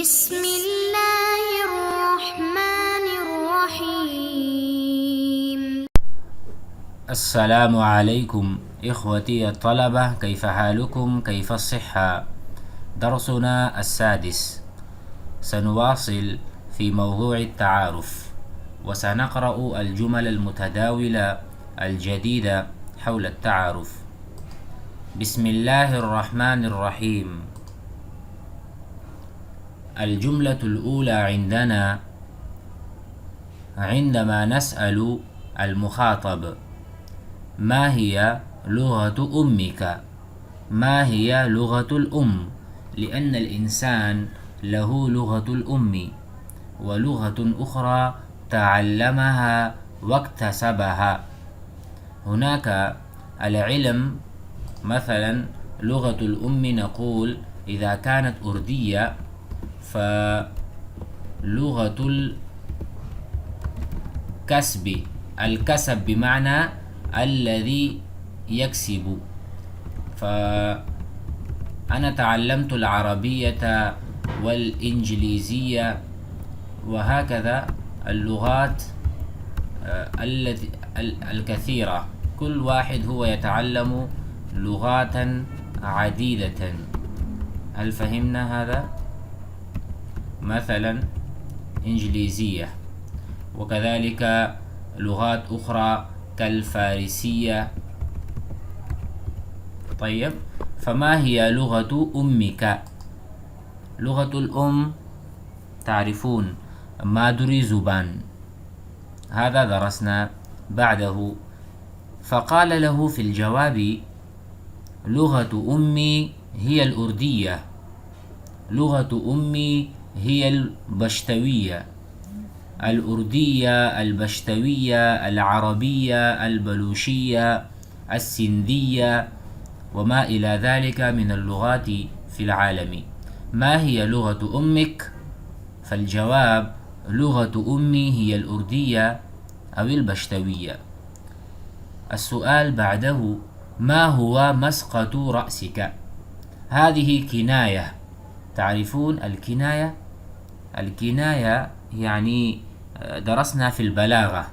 بسم الله الرحمن الرحيم. السلام عليكم إخوتي الطلبة، كيف حالكم؟ كيف الصحة؟ درسنا السادس، سنواصل في موضوع التعارف، وسنقرأ الجمل المتداولة الجديدة حول التعارف. بسم الله الرحمن الرحيم. الجملة الأولى عندنا: عندما نسأل المخاطب ما هي لغة أمك؟ ما هي لغة الأم؟ لأن الإنسان له لغة الأم ولغة أخرى تعلمها واكتسبها. هناك العلم، مثلا لغة الأم نقول إذا كانت أردية فلغة الكسب بمعنى الذي يكسب، فأنا تعلمت العربية والإنجليزية وهكذا اللغات الكثيرة. كل واحد هو يتعلم لغات عديدة. هل فهمنا هذا؟ مثلا إنجليزية، وكذلك لغات أخرى كالفارسية. طيب، فما هي لغة أمك؟ لغة الأم تعرفون مادري زبان، هذا درسنا بعده. فقال له في الجواب: لغة أمي هي الأردية، لغة أمي هي البشتوية. الأردية، البشتوية، العربية، البلوشية، السندية، وما إلى ذلك من اللغات في العالم. ما هي لغة أمك؟ فالجواب: لغة أمي هي الأردية أو البشتوية. السؤال بعده: ما هو مسقط رأسك؟ هذه كناية. تعرفون الكناية؟ الكناية يعني درسنا في البلاغة.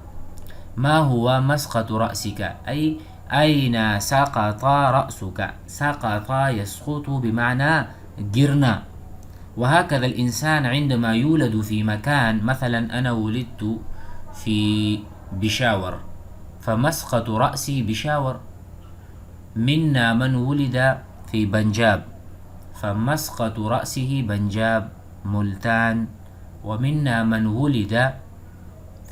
ما هو مسقط رأسك؟ أي أين سقط رأسك؟ سقط يسقط بمعنى جرنا. وهكذا الإنسان عندما يولد في مكان، مثلا أنا ولدت في بشاور فمسقط رأسي بشاور. منا من ولد في بنجاب فمسقط رأسه بنجاب ملتان. ومنا من ولد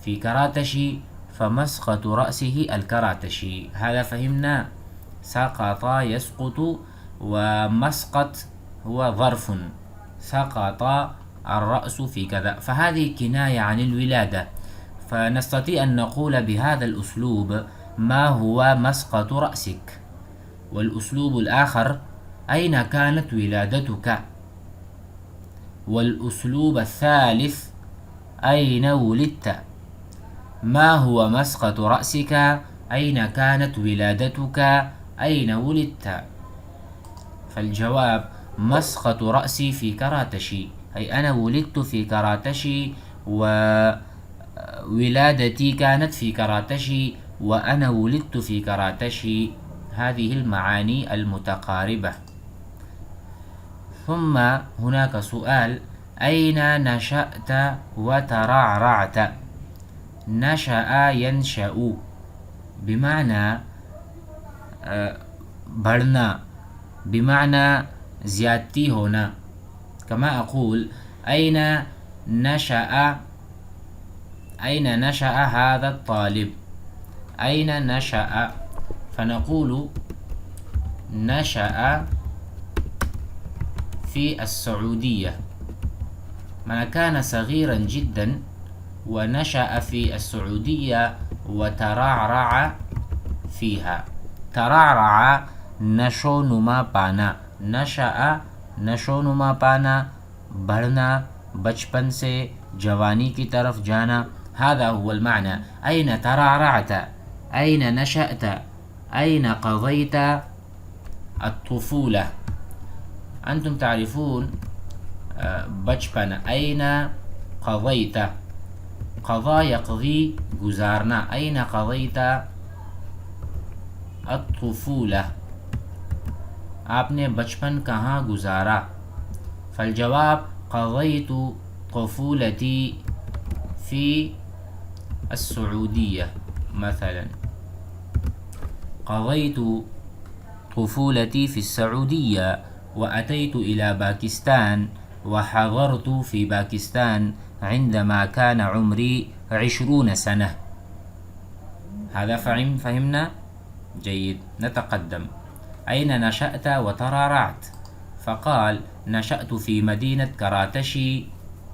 في كراتشي فمسقط رأسه الكراتشي. هذا فهمنا. سقط يسقط، ومسقط هو ظرف، سقط الرأس في كذا، فهذه كناية عن الولادة. فنستطيع أن نقول بهذا الأسلوب: ما هو مسقط رأسك؟ والأسلوب الآخر: أين كانت ولادتك؟ والأسلوب الثالث: أين ولدت؟ ما هو مسقط رأسك؟ أين كانت ولادتك؟ أين ولدت؟ فالجواب: مسقط رأسي في كراتشي، أي أنا ولدت في كراتشي، وولادتي كانت في كراتشي، وأنا ولدت في كراتشي. هذه المعاني المتقاربة. ثم هناك سؤال: أين نشأت وترعرعت؟ نشأ ينشأ بمعنى बढ़ना، بمعنى زيادتي هنا. كما أقول: أين نشأ هذا الطالب؟ أين نشأ؟ فنقول: نشأ في السعودية. من كان صغيرا جدا ونشأ في السعودية وترعرع فيها. ترعرع नशो नुमा पाना, नशा नशो नुमा पाना, बढ़ना, बचपन से जवानी की तरफ जाना. هذا هو المعنى. أين ترعرعت؟ أين نشأت؟ أين قضيت الطفولة؟ أنتم تعرفون بچپن. أين قضيت؟ قضا يقضي گزارنا. أين قضيت الطفولة؟ आपने बचपन कहाँ गुजारा? فالجواب قضيت طفولتي في السعودية مثلا. قضيت طفولتي في السعودية وأتيت إلى باكستان وحضرت في باكستان عندما كان عمري 20 سنة. هذا فهمنا؟ جيد، نتقدم. أين نشأت وترعرعت؟ فقال نشأت في مدينة كراتشي،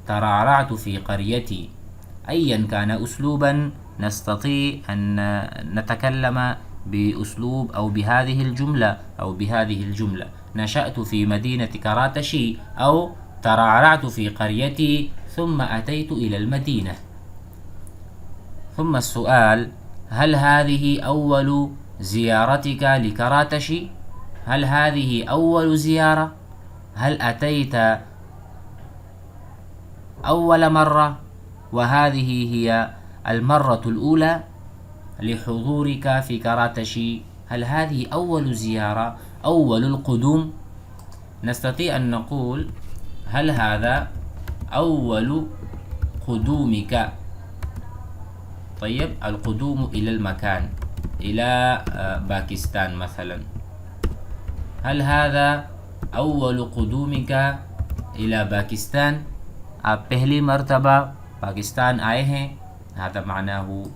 ترعرعت في قريتي. أيا كان أسلوبا نستطيع أن نتكلم بأسلوب أو بهذه الجملة أو بهذه الجملة: نشأت في مدينة كراتشي، أو ترعرعت في قريتي ثم أتيت إلى المدينة. ثم السؤال: هل هذه أول زيارتك لكراتشي؟ هل هذه أول زيارة؟ هل أتيت أول مرة وهذه هي المرة الأولى لحضورك في كراتشي؟ هل هذه أول زيارة، أول القدوم؟ نستطيع أن نقول: هل هذا أول قدومك؟ طيب، القدوم إلى المكان، إلى باكستان مثلا. هل هذا أول قدومك إلى باكستان؟ आप पहली मर्तबा पाकिस्तान आए हैं, هذا معناه.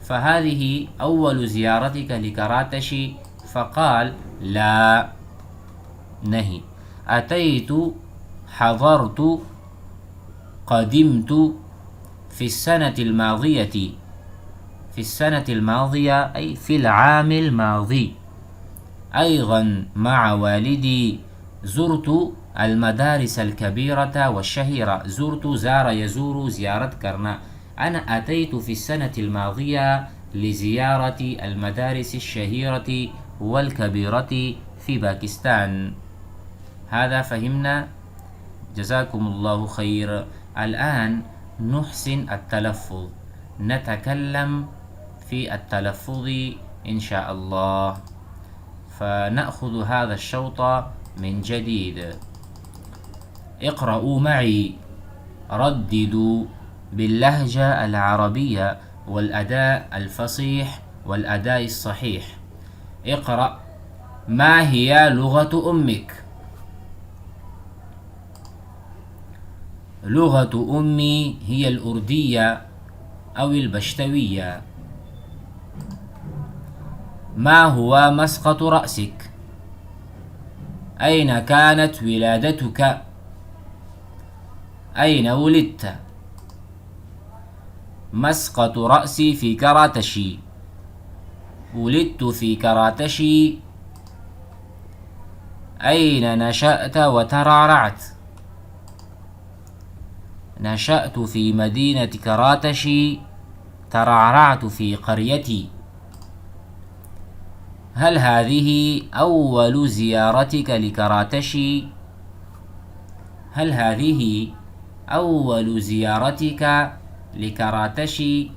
فهذه أول زيارتك لكراتشي؟ فقال لا، नहीं. أتيت، حضرت، قدمت في السنة الماضية. في السنة الماضية أي في العام الماضي. أيضا مع والدي زرت المدارس الكبيرة والشهيرة. زرت، زار، يزور، زيارة كرنا. أنا أتيت في السنة الماضية لزيارة المدارس الشهيرة والكبيرة في باكستان. هذا فهمنا؟ جزاكم الله خير. الآن نحسن التلفظ، نتكلم في التلفظ إن شاء الله. فنأخذ هذا الشوط من جديد. اقرأوا معي، رددوا باللهجة العربية والأداء الفصيح والأداء الصحيح. اقرأ: ما هي لغة أمك؟ لغة أمي هي الأردية أو البشتوية. ما هو مسقط رأسك؟ أين كانت ولادتك؟ أين ولدت؟ مسقط رأسي في كراتشي. ولدت في كراتشي. أين نشأت وترعرعت؟ نشأت في مدينة كراتشي، ترعرعت في قريتي. هل هذه أول زيارتك لكراتشي؟ هل هذه أول زيارتك لكراتشي؟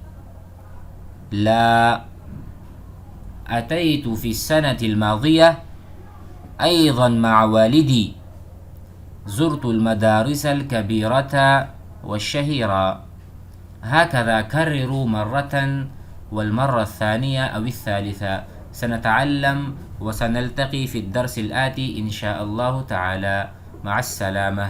لا، أتيت في السنة الماضية أيضا مع والدي. زرت المدارس الكبيرة والشهيرة. هكذا كرروا مرة والمرة الثانية أو الثالثة. سنتعلم وسنلتقي في الدرس الآتي إن شاء الله تعالى. مع السلامة.